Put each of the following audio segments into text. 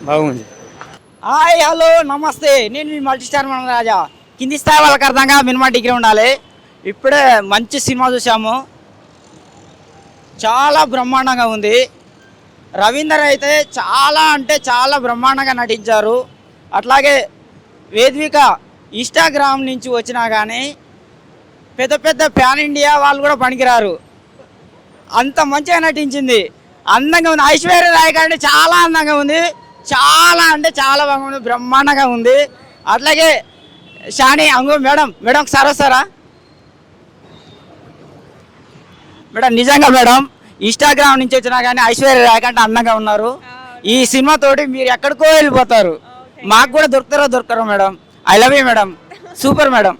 బాగుంది. Hi hello నమస్తే, నేను మీ మల్టీ స్టార్ మన రాజా. కింది స్థాయి వాళ్ళకి అర్థంగా మినిమం డిగ్రీ ఉండాలి. ఇప్పుడే మంచి సినిమా చూసాము, చాలా బ్రహ్మాండంగా ఉంది. రవీందర్ అయితే చాలా అంటే చాలా బ్రహ్మాండంగా నటించారు. అట్లాగే వేదిక ఇన్స్టాగ్రామ్ నుంచి వచ్చినా కానీ పెద్ద పెద్ద ప్యాన్ ఇండియా వాళ్ళు కూడా పనికిరారు, అంత మంచిగా నటించింది. అందంగా ఉంది. ఐశ్వర్య రాయ్ కంటే చాలా అందంగా ఉంది, చాలా అంటే చాలా బాగుంది, బ్రహ్మాండంగా ఉంది. అట్లాగే షాని అంగు మేడం సార్ వస్తారా మేడం? నిజంగా మేడం ఇన్స్టాగ్రామ్ నుంచి వచ్చినా కానీ ఐశ్వర్య రాయ్ కంటే అందంగా ఉన్నారు. ఈ సినిమా తోటి మీరు ఎక్కడికో వెళ్ళిపోతారు. మాకు కూడా దొరకరో madam. I love you madam, super madam.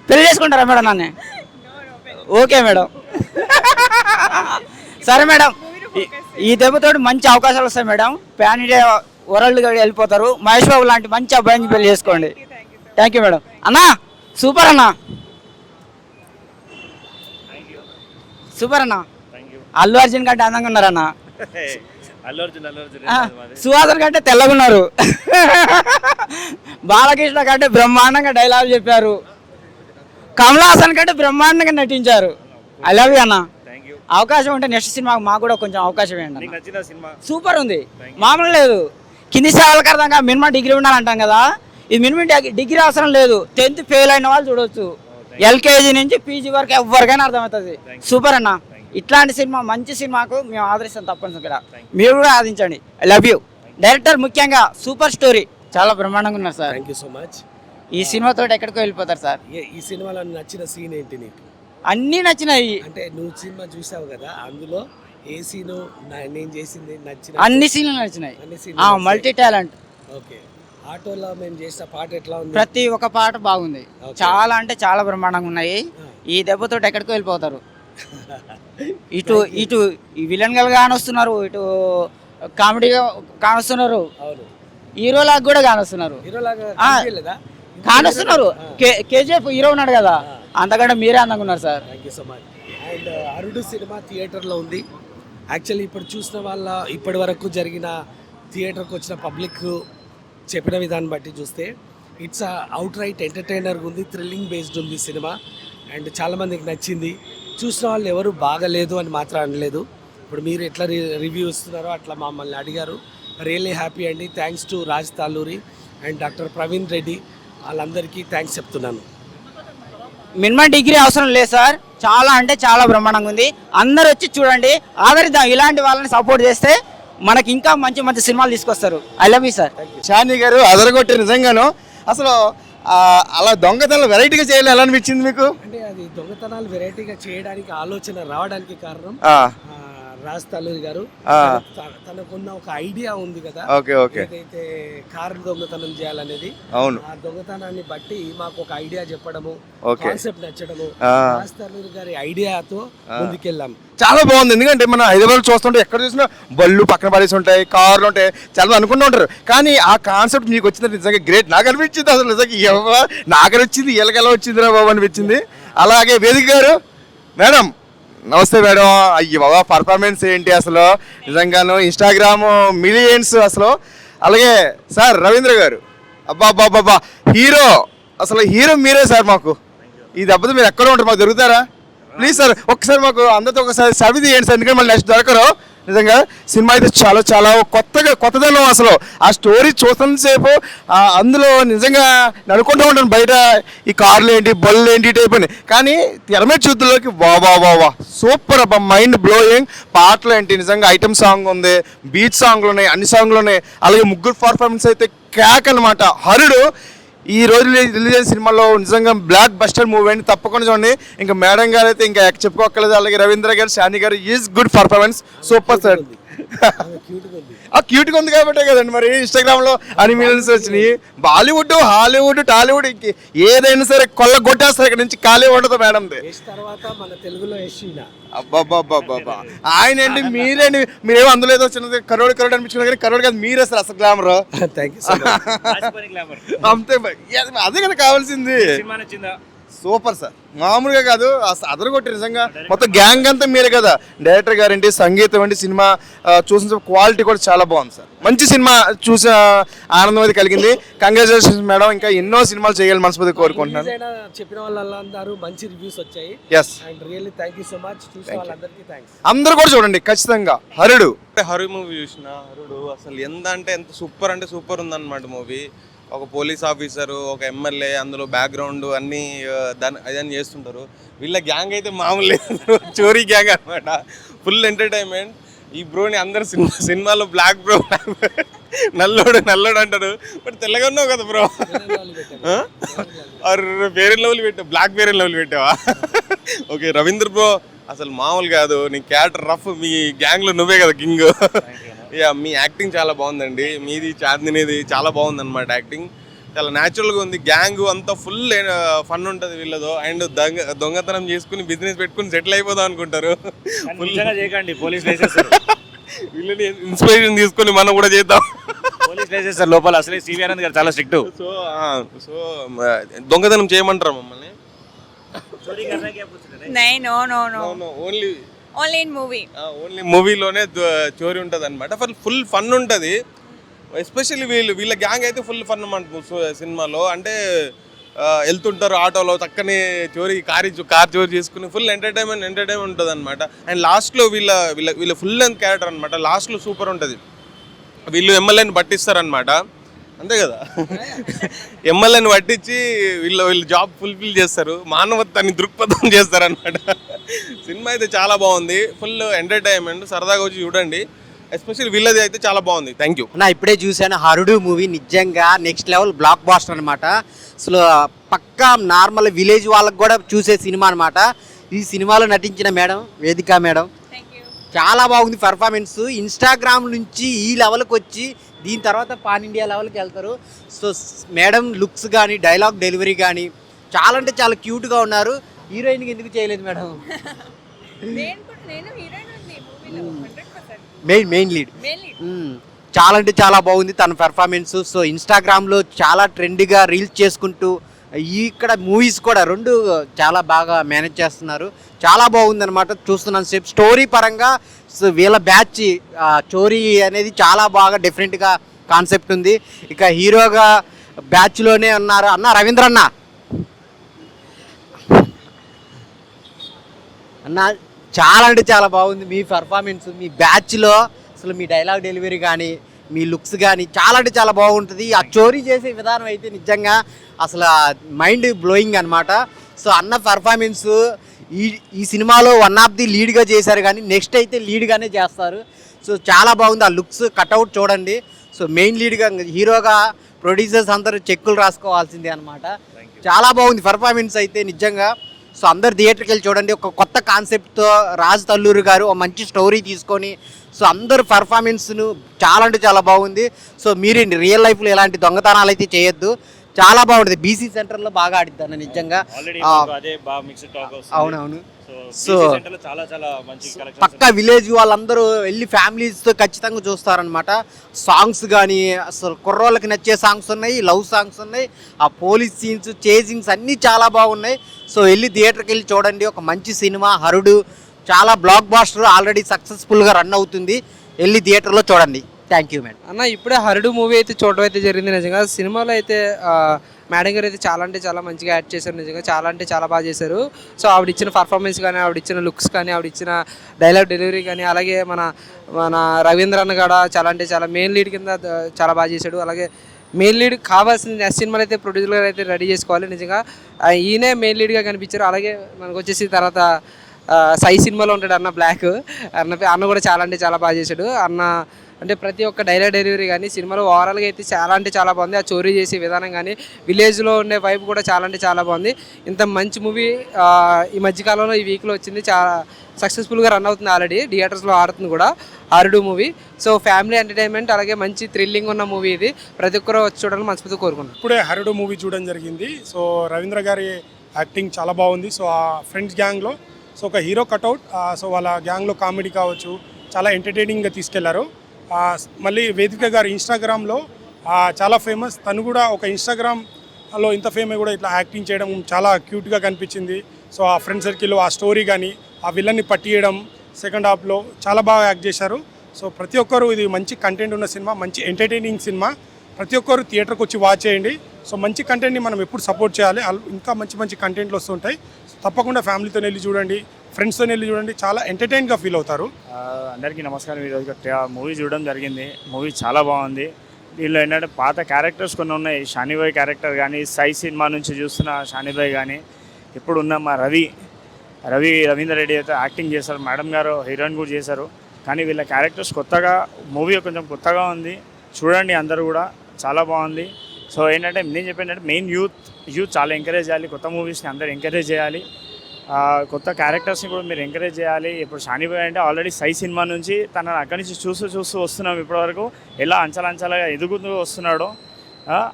పెళ్లి చేసుకుంటారా మేడం నన్ను? Okay madam. సరే మేడం, ఈ దెబ్బతోటి మంచి అవకాశాలు వస్తాయి మేడం. ప్యాన్ ఇండియా వరల్డ్ వెళ్ళిపోతారు. మహేష్ బాబు లాంటి మంచి అబ్బాయిని పెళ్లి చేసుకోండి. Thank you madam. అన్నా సూపర్ అన్నా, సూపర్ అన్నా. అల్లు అర్జున్ కంటే అందంగా ఉన్నారన్నా. సుహాసన్ కంటే తెల్లగా ఉన్నారు. బాలకృష్ణ కంటే బ్రహ్మాండంగా డైలాగ్ చెప్పారు. కమల్ హాసన్ కంటే బ్రహ్మాండంగా నటించారు. ఐ లవ్ యూ అన్న. అవకాశం ఉంటే నెక్స్ట్ సినిమా మాకు కూడా కొంచెం అవకాశం ఇవ్వండి. సూపర్ ఉంది, మామూలు లేదు. కింది స్థాయిలకు అర్థంగా మినిమం డిగ్రీ ఉండాలంటాం కదా, ఇది మినిమం డిగ్రీ అవసరం లేదు. 10th ఫెయిల్ అయిన వాళ్ళు చూడవచ్చు. ఎల్కేజీ నుంచి పీజీ వరకు ఎవరికైనా అర్థమవుతుంది. సూపర్ అన్న. ఇట్లాంటి సినిమా మంచి సినిమాకు మేము ఆదరిస్తాం తప్పనిసరిగా. మీరు కూడా ఆదించండి. I love you. డైరెక్టర్ ముఖ్యంగా సూపర్ స్టోరీ, చాలా బ్రహ్మాండంగా ఉన్నారు sir. Thank you so much. ఈ సినిమాతో ఎక్కడికో వెళ్ళిపోతారు సార్. ఈ సినిమాలో నచ్చిన సీన్ ఏంటి నీకు? అన్నీ నచ్చినాయి. అంటే నువ్వు సినిమా చూసావు కదా, అందులో ఏ సీను నేను చేసింది నచ్చిన? అన్ని సీన్లు నచ్చినాయి. Multi talent. ఓకే. ఆటోలో మేము చేసిన పాట ఎట్లా ఉంది? ప్రతి ఒక్క పాట బాగుంది, చాలా అంటే చాలా బ్రహ్మాండంగా ఉన్నాయి. ఈ దెబ్బతో ఎక్కడికో వెళ్ళిపోతారు. ఇటు ఈ విలన్ గా కానొస్తున్నారు, ఇటు కామెడీగా కానొస్తున్నారు, హీరోలాగా కూడా కానొస్తున్నారు. కానొస్తున్నారు. కేజీఎఫ్ హీరో ఉన్నాడు కదా, అంతకంటే మీరే అందంగా ఉన్నారు sir. Thank you so much. And అరుడు సినిమా థియేటర్లో ఉంది. యాక్చువల్లీ ఇప్పుడు చూసిన వాళ్ళ ఇప్పటి వరకు జరిగిన థియేటర్కి వచ్చిన పబ్లిక్ చెప్పిన విధానం బట్టి చూస్తే ఇట్స్ అవుట్ రైట్ ఎంటర్టైనర్గా ఉంది, థ్రిల్లింగ్ బేస్డ్ ఉంది సినిమా. అండ్ చాలామందికి నచ్చింది. చూసిన వాళ్ళు ఎవరు బాగలేదు అని మాత్రం అనలేదు. ఇప్పుడు మీరు ఎట్లా రివ్యూ ఇస్తున్నారో అట్లా మమ్మల్ని అడిగారు. రియల్లీ హ్యాపీ అండి. Thanks to Raj Taluri and doctor Praveen Reddy, వాళ్ళందరికీ థ్యాంక్స్ చెప్తున్నాను. మినిమం డిగ్రీ అవసరం లేదు సార్, చాలా అంటే చాలా బ్రహ్మాండంగా ఉంది. అందరు వచ్చి చూడండి, ఆదరిద్దాం. ఇలాంటి వాళ్ళని సపోర్ట్ చేస్తే మనకి ఇంకా మంచి మంచి సినిమాలు తీసుకొస్తారు. I love you sir. Shani గారు అదరగొట్టి నిజంగాను. అసలు అలా దొంగతనాలు వెరైటీగా చేయాలి ఎలా అనిపించింది మీకు? అంటే అది దొంగతనాలు వెరైటీగా చేయడానికి ఆలోచన రావడానికి కారణం రాజ్ తాలూరి గారు. తనకున్న ఒక ఐడియా ఉంది కదా, ఏదైతే కారు దొంగతనం చేయాలనేది. అవును. ఆ దొంగతనాన్ని బట్టి మాకు ఒక ఐడియా చెప్పడము, కాన్సెప్ట్ నచ్చడము, రాజ్ తాలూరి గారి ఐడియాతో ముందుకెళ్ళాం. చాలా బాగుంది. ఎందుకంటే మనం హైదరాబాద్ చూస్తుంటే ఎక్కడ చూసినా బళ్ళు పక్కన పడేసి ఉంటాయి, కార్లు ఉంటాయి, చాలా అనుకుంటూ ఉంటారు. కానీ ఆ కాన్సెప్ట్ మీకు వచ్చింది నిజంగా గ్రేట్. నాకు అనిపించింది అసలు నిజంగా నాకు వచ్చింది ఎలాగెలా వచ్చింది రా బాబు అనిపించింది. అలాగే వేదిక గారు మేడం, నమస్తే మేడం. అయ్యి బాబా పర్ఫార్మెన్స్ ఏంటి అసలు, నిజంగాను ఇన్స్టాగ్రామ్ మిలియన్స్ అసలు. అలాగే సార్ రవీంద్ర గారు, అబ్బా హీరో, అసలు హీరో మీరే సార్. మాకు ఈ దెబ్బతో మీరు ఎక్కడో ఉంటారు, మాకు దొరుకుతారా ప్లీజ్ సార్? ఒకసారి మాకు అందరితో ఒకసారి సవి తీయండి సార్, ఎందుకంటే మళ్ళీ నెక్స్ట్ దొరకరు. నిజంగా సినిమా అయితే చాలా చాలా కొత్తదనం. అసలు ఆ స్టోరీ చూస్తున్నంతసేపు అందులో నిజంగా అనుకుంటూ ఉంటాను బయట ఈ కార్లు ఏంటి బళ్ళు ఏంటి టైప్ అని. కానీ తెర మీద చూద్దులోకి వా సూపర్ అబ్బా, మైండ్ బ్లోయింగ్. పాటలు ఏంటి నిజంగా, ఐటమ్ సాంగ్ ఉంది, బీచ్ సాంగ్లు ఉన్నాయి, అన్ని సాంగ్లు ఉన్నాయి. అలాగే ముగ్గురు పర్ఫార్మెన్స్ అయితే క్యాక్ అనమాట. హరుడు ఈ రోజు రిలీజ్ అయిన సినిమాలో నిజంగా బ్లాక్ బస్టర్ మూవీ అండి, తప్పకుండా చూడండి. ఇంకా మేడం గారు అయితే ఇంకా చెప్పుకోగలదు. అలాగే రవీంద్ర గారు, షాని గారు is good performance, super sir. క్యూట్గా ఉంది కాబట్టే కదండి మరి ఇన్స్టాగ్రామ్ లో అన్ని మిలియన్స్ వచ్చినాయి. బాలీవుడ్, హాలీవుడ్, టాలీవుడ్ ఏదైనా సరే కొల్ల కొట్టేస్తారు, ఇక్కడ నుంచి ఖాళీ ఉండదు మేడం. అబ్బాబ్బాబ్బా ఆయన అండి, మీరేంటి మీరేమో అందులో ఏదో చిన్నది కరోడ్ అనిపించుకున్నా కానీ కరోడ్ కాదు, మీరే అసలు గ్లామర్. Thank you. అంతే, అదే కదా కావాల్సింది. సూపర్ సార్, మామూలుగా కాదు, అదరగొట్టి నిజంగా మొత్తం గ్యాంగ్ అంతా మీరే కదా. డైరెక్టర్ గారేంటి, సంగీతం ఏంటి, సినిమా చూసిన క్వాలిటీ కూడా చాలా బాగుంది సార్. మంచి సినిమా చూసిన ఆనందం అయితే కలిగింది. కంగ్రాచులేషన్స్ మేడం, ఇంకా ఎన్నో సినిమాలు చేయాలి మనస్ఫూర్తి కోరుకుంటున్నాను. చెప్పిన వాళ్ళందరూ మంచి రివ్యూస్ వచ్చాయి. Yes, and really thank you so much. చూసిన వాళ్ళందరికీ థ్యాంక్స్. అందరూ కూడా చూడండి ఖచ్చితంగా. హరుడు హర్రర్ మూవీ చూసిన. హరుడు అసలు ఎంత సూపర్ అంటే సూపర్ ఉందన్నమాట మూవీ. ఒక పోలీస్ ఆఫీసరు, ఒక ఎమ్మెల్యే, అందులో బ్యాక్గ్రౌండ్ అన్నీ అదని చేస్తుంటారు. వీళ్ళ గ్యాంగ్ అయితే మామూలు లేదు, చోరీ గ్యాంగ్ అనమాట. Full entertainment. ఈ బ్రోని అందరు సినిమాలో బ్లాక్ బ్రో, నల్లోడు అంటారు, బట్ తెల్లగా ఉన్నావు కదా బ్రో. పేరెన్ లెవెల్ పెట్టావు, బ్లాక్ పేరెన్ లెవెల్ పెట్టావా? ఓకే, రవీంద్ర బ్రో అసలు మామూలు కాదు. నీ క్యారెక్టర్ రఫ్, మీ గ్యాంగ్లో నువ్వే కదా కింగ్. యా, మీ యాక్టింగ్ చాలా బాగుందండి. మీది చాందినిది చాలా బాగుంది అనమాట. యాక్టింగ్ చాలా న్యాచురల్గా ఉంది. గ్యాంగ్ అంతా ఫుల్ ఫన్ ఉంటుంది వీళ్ళతో. అండ్ దొంగతనం చేసుకుని బిజినెస్ పెట్టుకుని సెటిల్ అయిపోదాం అనుకుంటారు. ఫుల్ చేయకండి, పోలీస్ ప్లేసెస్ వీళ్ళని ఇన్స్పిరేషన్ తీసుకొని మనం కూడా చేద్దాం. పోలీస్ ప్లేసెస్ లోపల అసలే సివి ఆనంద్ గారు చాలా స్ట్రిక్ట్. సో దొంగతనం చేయమంటారా మమ్మల్ని? Only in movie. ఓన్లీ మూవీలోనే చోరీ ఉంటుంది అనమాట. ఫుల్ ఫన్ ఉంటుంది. ఎస్పెషల్లీ వీళ్ళ గ్యాంగ్ అయితే ఫుల్ ఫన్ అన్నమాట సినిమాలో. అంటే వెళ్తుంటారు ఆటోలో, చక్కని కార్ చోరీ చేసుకుని ఫుల్ ఎంటర్టైన్మెంట్ ఉంటుంది అనమాట. అండ్ లాస్ట్లో వీళ్ళ ఫుల్ లెంత్ క్యారెక్టర్ అనమాట. లాస్ట్లో సూపర్ ఉంటుంది. వీళ్ళు ఎమ్మెల్యేని పట్టిస్తారనమాట, అంతే కదా. ఎమ్మెల్యేని పట్టించి వీళ్ళు జాబ్ ఫుల్ఫిల్ చేస్తారు, మానవత్వాన్ని దృక్పథం చేస్తారనమాట. సినిమా అయితే చాలా బాగుంది. ఫుల్ ఎంటర్టైన్మెంట్, సరదాగా వచ్చి చూడండి. ఎస్పెషల్లీ వీళ్ళది అయితే చాలా బాగుంది. Thank you. నా ఇప్పుడే చూశాను హరుడు మూవీ, నిజంగా నెక్స్ట్ లెవెల్ బ్లాక్ బాస్టర్ అనమాట. అసలు పక్కా నార్మల్ విలేజ్ వాళ్ళకి కూడా చూసే సినిమా అనమాట. ఈ సినిమాలో నటించిన మేడం వేదిక మేడం చాలా బాగుంది పర్ఫార్మెన్స్. ఇన్స్టాగ్రామ్ నుంచి ఈ లెవెల్కి వచ్చి దీని తర్వాత పాన్ ఇండియా లెవెల్కి వెళ్తారు. సో మేడం లుక్స్ కానీ, డైలాగ్ డెలివరీ కానీ చాలా అంటే చాలా క్యూట్గా ఉన్నారు. హీరోయిన్కి ఎందుకు చేయలేదు మేడం? మెయిన్ లీడ్ చాలా అంటే చాలా బాగుంది తన పెర్ఫార్మెన్స్. సో ఇన్స్టాగ్రామ్లో చాలా ట్రెండ్గా రీల్స్ చేసుకుంటూ ఇక్కడ మూవీస్ కూడా రెండు చాలా బాగా మేనేజ్ చేస్తున్నారు. చాలా బాగుంది అనమాట. చూస్తున్నాను సేపు స్టోరీ పరంగా. సో వీళ్ళ బ్యాచ్ చోరీ అనేది చాలా బాగా డిఫరెంట్గా కాన్సెప్ట్ ఉంది. ఇక హీరోగా బ్యాచ్లోనే ఉన్నారు అన్న రవీంద్ర అన్న చాలా అంటే చాలా బాగుంది మీ పర్ఫార్మెన్స్. మీ బ్యాచ్లో అసలు మీ డైలాగ్ డెలివరీ కానీ, మీ లుక్స్ కానీ చాలా అంటే చాలా బాగుంటుంది. ఆ చోరీ చేసే విధానం అయితే నిజంగా అసలు మైండ్ బ్లోయింగ్ అనమాట. సో అన్న పర్ఫార్మెన్స్ ఈ సినిమాలో వన్ ఆఫ్ ది లీడ్గా చేశారు, కానీ నెక్స్ట్ అయితే లీడ్గానే చేస్తారు. సో చాలా బాగుంది. ఆ లుక్స్ కట్అవుట్ చూడండి. సో మెయిన్ లీడ్గా హీరోగా ప్రొడ్యూసర్స్ అందరూ చెక్కులు రాసుకోవాల్సిందే అనమాట. చాలా బాగుంది పర్ఫార్మెన్స్ అయితే నిజంగా. సో అందరు థియేటర్కి వెళ్ళి చూడండి. ఒక కొత్త కాన్సెప్ట్తో రాజ్ తల్లూరి గారు ఒక మంచి స్టోరీ తీసుకొని సో అందరు పర్ఫార్మెన్స్ను చాలా అంటే చాలా బాగుంది. సో మీరు రియల్ లైఫ్లో ఎలాంటి దొంగతనాలు అయితే చేయొద్దు, చాలా బాగుంటుంది. బీసీ సెంటర్లో బాగా ఆడిద్దాను నిజంగా. అవునవును. సో పక్కా విలేజ్ వాళ్ళందరూ వెళ్ళి ఫ్యామిలీస్తో ఖచ్చితంగా చూస్తారనమాట. సాంగ్స్ కానీ అసలు కుర్రోళ్ళకి నచ్చే సాంగ్స్ ఉన్నాయి, లవ్ సాంగ్స్ ఉన్నాయి, ఆ పోలీస్ సీన్స్, చేజింగ్స్ అన్నీ చాలా బాగున్నాయి. సో వెళ్ళి థియేటర్కి వెళ్ళి చూడండి. ఒక మంచి సినిమా హరుడు, చాలా బ్లాక్ బాస్టర్, ఆల్రెడీ సక్సెస్ఫుల్గా రన్ అవుతుంది. వెళ్ళి థియేటర్లో చూడండి. Thank you madam. అన్న ఇప్పుడే హరుడు మూవీ అయితే చూడడం అయితే జరిగింది. నిజంగా సినిమాలో అయితే మేడం గారు అయితే చాలా అంటే చాలా మంచిగా యాక్ట్ చేశారు. నిజంగా చాలా అంటే చాలా బాగా చేశారు. సో ఆవిడ ఇచ్చిన పర్ఫార్మెన్స్ కానీ, ఆవిడ ఇచ్చిన లుక్స్ కానీ, ఆవిడ ఇచ్చిన డైలాగ్ డెలివరీ కానీ, అలాగే మన రవీంద్ర అన్న కూడా చాలా అంటే చాలా మెయిన్ లీడ్ కింద చాలా బాగా చేశాడు. అలాగే మెయిన్ లీడ్ కావాల్సిన నెక్స్ట్ సినిమాలు అయితే ప్రొడ్యూసర్ గారు అయితే రెడీ చేసుకోవాలి. నిజంగా ఈయనే మెయిన్ లీడ్గా కనిపించారు. అలాగే మనకు వచ్చేసి తర్వాత సై సినిమాలో ఉంటాడు అన్న బ్లాక్ అన్న కూడా చాలా అంటే చాలా బాగా చేశాడు. అన్న అంటే ప్రతి ఒక్క డైలాగ్ డెలివరీ కానీ సినిమాలో ఓవరాల్గా అయితే చాలా అంటే చాలా బాగుంది. ఆ చోరీ చేసే విధానం కానీ, విలేజ్లో ఉండే వైపు కూడా చాలా అంటే చాలా బాగుంది. ఇంత మంచి మూవీ ఈ మధ్యకాలంలో ఈ వీక్లో వచ్చింది. చాలా సక్సెస్ఫుల్గా రన్ అవుతుంది, ఆల్రెడీ థియేటర్స్లో ఆడుతుంది కూడా హరుడు మూవీ. సో ఫ్యామిలీ ఎంటర్టైన్మెంట్ అలాగే మంచి థ్రిల్లింగ్ ఉన్న మూవీ ఇది. ప్రతి ఒక్కరు వచ్చి చూడాలని మనస్ఫూర్తిగా కోరుకున్నాను. ఇప్పుడే హరుడు మూవీ చూడడం జరిగింది. సో రవీంద్ర గారి యాక్టింగ్ చాలా బాగుంది. సో ఆ ఫ్రెండ్స్ గ్యాంగ్లో సో ఒక హీరో కట్అవుట్. సో వాళ్ళ గ్యాంగ్లో కామెడీ కావచ్చు చాలా ఎంటర్టైనింగ్గా తీసుకెళ్లారు. మళ్ళీ వేదిక గారు ఇన్స్టాగ్రామ్లో చాలా ఫేమస్. తను కూడా ఒక ఇన్స్టాగ్రామ్ లో ఇంత ఫేమ్ కూడా ఇట్లా యాక్టింగ్ చేయడం చాలా క్యూట్గా కనిపించింది. సో ఆ ఫ్రెండ్ సర్కిల్లో ఆ స్టోరీ కానీ ఆ విలన్ని పట్టియడం సెకండ్ హాఫ్లో చాలా బాగా యాక్ట్ చేశారు. సో ప్రతి ఒక్కరు ఇది మంచి కంటెంట్ ఉన్న సినిమా, మంచి ఎంటర్టైనింగ్ సినిమా. ప్రతి ఒక్కరు థియేటర్కి వచ్చి వాచ్ చేయండి. సో మంచి కంటెంట్ని మనం ఎప్పుడు సపోర్ట్ చేయాలి, ఇంకా మంచి మంచి కంటెంట్లు వస్తుంటాయి. తప్పకుండా ఫ్యామిలీతో వెళ్ళి చూడండి, ఫ్రెండ్స్తో వెళ్ళి చూడండి, చాలా ఎంటర్టైన్గా ఫీల్ అవుతారు. అందరికీ నమస్కారం. ఈరోజు మూవీ చూడడం జరిగింది. మూవీ చాలా బాగుంది. దీనిలో ఏంటంటే పాత క్యారెక్టర్స్ కొన్ని ఉన్నాయి. షానిబాయ్ క్యారెక్టర్ కానీ, సై సినిమా నుంచి చూస్తున్న షానిబాయ్ కానీ, ఇప్పుడున్న మా రవీందర్ రెడ్డి అయితే యాక్టింగ్ చేశారు. మేడం గారు హీరోయిన్ కూడా చేశారు. కానీ వీళ్ళ క్యారెక్టర్స్ కొత్తగా, మూవీ కొంచెం కొత్తగా ఉంది. చూడండి అందరూ కూడా, చాలా బాగుంది. సో ఏంటంటే నేను చెప్పేంటంటే మెయిన్ యూత్ చాలా ఎంకరేజ్ చేయాలి. కొత్త మూవీస్ని అందరూ ఎంకరేజ్ చేయాలి. కొత్త క్యారెక్టర్స్ని కూడా మీరు ఎంకరేజ్ చేయాలి. ఇప్పుడు షానిబాయ్ అంటే ఆల్రెడీ సై సినిమా నుంచి తనని అక్కడి నుంచి చూస్తూ వస్తున్నాం. ఇప్పటివరకు ఎలా అంచలంచలుగా ఎదుగుతూ వస్తున్నాడో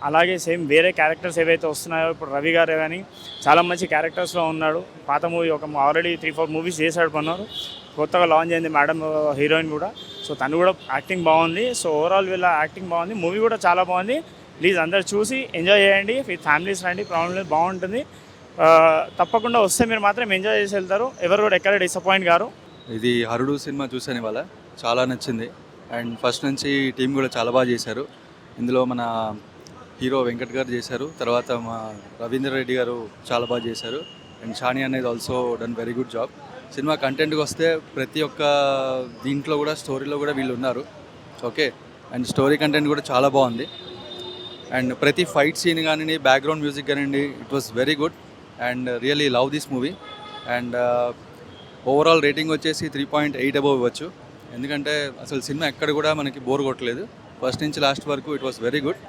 అలాగే సేమ్ వేరే క్యారెక్టర్స్ ఏవైతే వస్తున్నాయో, ఇప్పుడు రవి గారు కానీ చాలా మంచి క్యారెక్టర్స్లో ఉన్నాడు. పాత మూవీ ఆల్రెడీ 3-4 మూవీస్ చేశాడు కొన్నారు. కొత్తగా లాంచ్ అయింది మేడం హీరోయిన్ కూడా. సో తను కూడా యాక్టింగ్ బాగుంది. సో ఓవరాల్ వీళ్ళ యాక్టింగ్ బాగుంది. మూవీ కూడా చాలా బాగుంది. ప్లీజ్ అందరు చూసి ఎంజాయ్ చేయండి. విత్ ఫ్యామిలీస్ రండి, ప్రాబ్లం బాగుంటుంది. తప్పకుండా వస్తే మీరు మాత్రం ఎంజాయ్ చేసి వెళ్తారు. ఎవరు కూడా ఎక్కడ డిసప్పాయింట్ గారు. ఇది హరుడు సినిమా చూసాను ఇవాళ, చాలా నచ్చింది. అండ్ ఫస్ట్ నుంచి టీం కూడా చాలా బాగా చేశారు. ఇందులో మన హీరో వెంకట్ గారు చేశారు, తర్వాత మా రవీందర్ రెడ్డి గారు చాలా బాగా చేశారు. అండ్ షాని అనేది also done very good job. సినిమా కంటెంట్కి వస్తే ప్రతి ఒక్క దీంట్లో కూడా, స్టోరీలో కూడా వీళ్ళు ఉన్నారు. ఓకే, అండ్ స్టోరీ కంటెంట్ కూడా చాలా బాగుంది. అండ్ ప్రతి ఫైట్ సీన్ కానీ, బ్యాక్గ్రౌండ్ మ్యూజిక్ కానివ్వండి, it was very good. And really love this movie. And overall rating వచ్చేసి 3.8 అబోవ్ ఇవ్వచ్చు. ఎందుకంటే అసలు సినిమా ఎక్కడ కూడా మనకి బోర్ కొట్టలేదు. ఫస్ట్ నుంచి లాస్ట్ వరకు it was very good.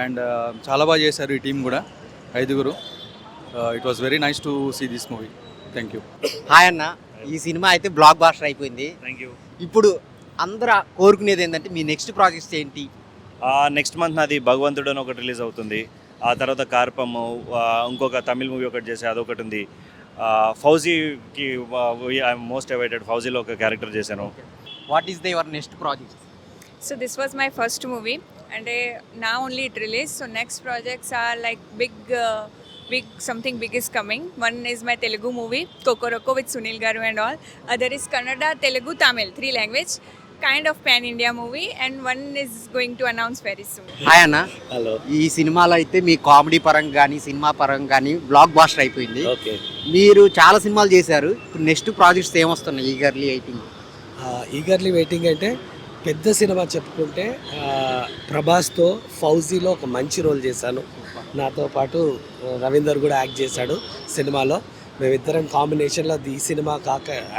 And చాలా బాగా చేశారు ఈ టీం కూడా, 5గురు. It was very nice to see this movie. Thank you. Hi అన్న, ఈ సినిమా అయితే బ్లాక్ బాస్టర్ అయిపోయింది. Thank you. ఇప్పుడు అందరూ కోరుకునేది ఏంటంటే మీ నెక్స్ట్ ప్రాజెక్ట్స్ ఏంటి? నెక్స్ట్ మంత్ నాది భగవంతుడు అని ఒకటి రిలీజ్ అవుతుంది. ఆ తర్వాత కార్పము, ఇంకొక తమిళ్ మూవీ ఒకటి చేసి అదొకటి ఉంది. ఫౌజీకి మోస్ట్ అవైటెడ్ ఫౌజీలో ఒక క్యారెక్టర్ చేశాను. What is your next project? So this was my first movie, and now only it released. So next projects are like big something big is coming. One is my Telugu movie Kokoroko with Sunil Garu and all. Other is Kannada, Telugu, Tamil, 3 language, kind of pan India movie, and one is going to announce very soon. Hi అన్న, hello. ఈ సినిమాలో అయితే మీ comedy పరంగా కానీ, cinema పరంగా కానీ black buster అయిపోయింది. Okay, మీరు చాలా సినిమాలు చేశారు. ఇప్పుడు నెక్స్ట్ ప్రాజెక్ట్స్ ఏమొస్తున్నాయి? ఈగర్లీ వెయిటింగ్ అంటే పెద్ద సినిమా చెప్పుకుంటే ప్రభాస్తో ఫౌజీలో ఒక మంచి రోల్ చేశాను. నాతో పాటు రవీందర్ కూడా యాక్ట్ చేశాడు సినిమాలో. మేమిద్దరం కాంబినేషన్లో ఈ సినిమా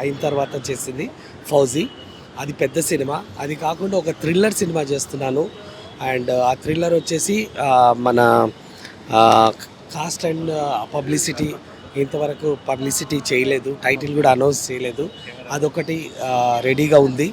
అయిన తర్వాత చేసింది ఫౌజీ. అది పెద్ద సినిమా. అది కాకుండా ఒక థ్రిల్లర్ సినిమా చేస్తున్నాను. అండ్ ఆ థ్రిల్లర్ వచ్చేసి మన కాస్ట్ అండ్ పబ్లిసిటీ, ఇంతవరకు పబ్లిసిటీ చేయలేదు, టైటిల్ కూడా అనౌన్స్ చేయలేదు. అదొకటి రెడీగా ఉంది.